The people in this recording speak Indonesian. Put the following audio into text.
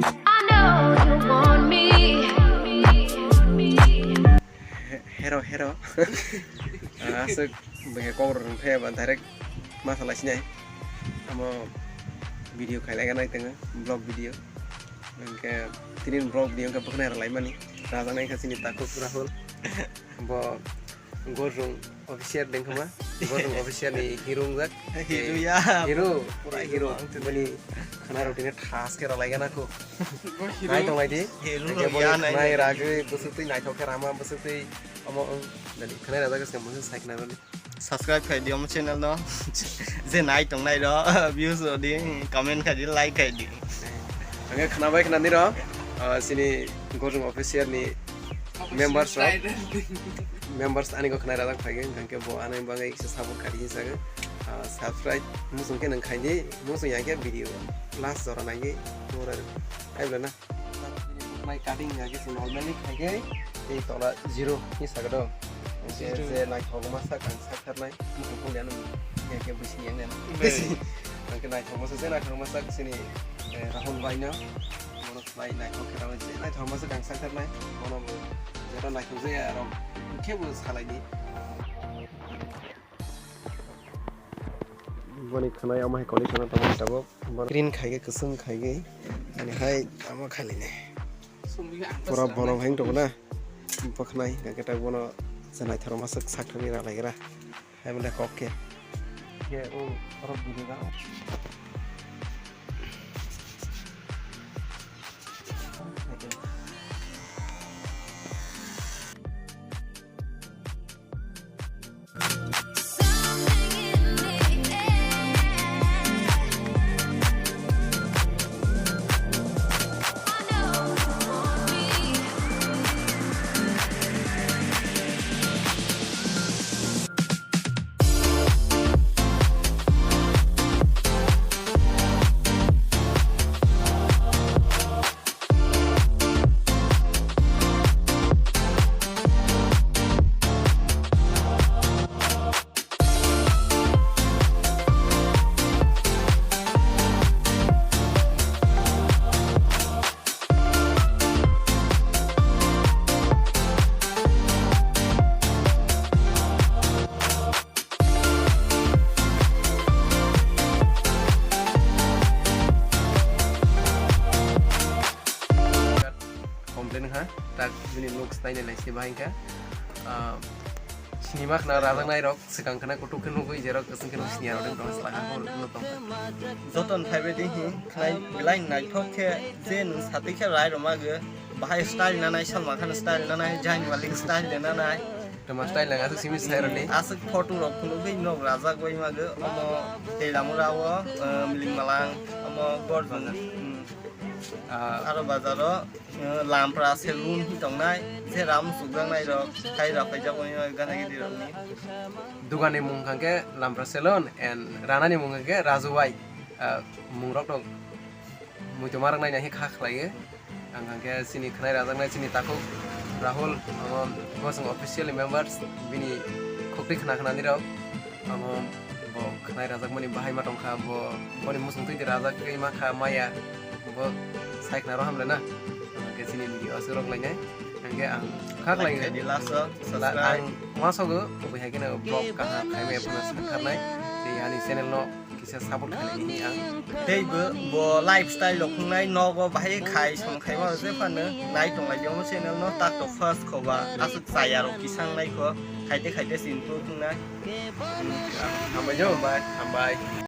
I know you want me. Hero asik bagi kau orang tua ban direct masalah sini amo video kailan kan itu vlog video ke tinin vlog video ke pernah relay mani rasa naik ke sini takut Rahul bo gorong official deng kama gorong official ni hero ngak hero pura hero bani karena rutinnya khas ke relay kan aku naik dong lagi naik ragu besuti naik ke rama besuti amo dari karena ada kes kamu saik naik subscribe khai diyo mo channel no je nai tong nai do views di comment khai di like khai di angge khana bai khana ni ro sini gorong official ni members ani ko khana radang phage angke bo anai bangai se support kari saga subscribe musung ke nang khai ni musung yang ke video last jora nai pura ai bla na mai cutting age se normally khai ei tola zero ni saga do जे नाइ थगमा साखां साखारनाय मुखौ लियानो के बैसि yang nen angke नाइ थगमा से नाइ थगमा sak sini Rahul baina mono naik thokera je naik thogma se gang sakarnai mono jera naik thogje aro kebo salai ni boni khanai ama he condition tamo tabo green khaige kusum khaige ani hai ama khaline pura bono hang to na pakhnai ngaketa bono janai tharo masak sakrani ra lagira hai mala kokke ye o rob bidiga tak bini look style lai si bahingka sinimak na radang nai rok sekang kana kutuk kenu goi jerok keseng kenu sinia rodeng dong selaka hol no tong joton phaibe di hi khai bilai nai thok ke je nu sati ke rai roma ge bahai style na nai salma khan style na nai jain malik style na nai tama style lang asuk simi style ni asuk photo rok kunu gei no raja goi ma ge amo telamurawo miling malang amo gorjon aro bazaro lampra selun hi tongnai je ram sugang nai rok khai ra phai jabo gana gidi rok ni dugan ni mung khangke lampra salon and rana ni mung khangke rajuwai mung rok dong mui to marang nai na hi kha khlai ang khangke sini khnai rajang nai sini takuk Rahul gosong official members bini khokri khana khana ni rok bo khnai rajak mani bahai ma tong kha bo moni musung tui rajak ke ma kha maya bo saik na roham lena ke sini video asurok lainnya angke ang khak lai di laso ang masogo bo hai kena blog ka khai me puna sakarnai te ani channel no kisa support khai ni ang tei bo lifestyle lok nai no bo bahai khai som khai ma je phan nai tong lai yom channel no tak to first ko ba asuk saya ro kisang nai ko khai te sin tu nai hambai jo hambai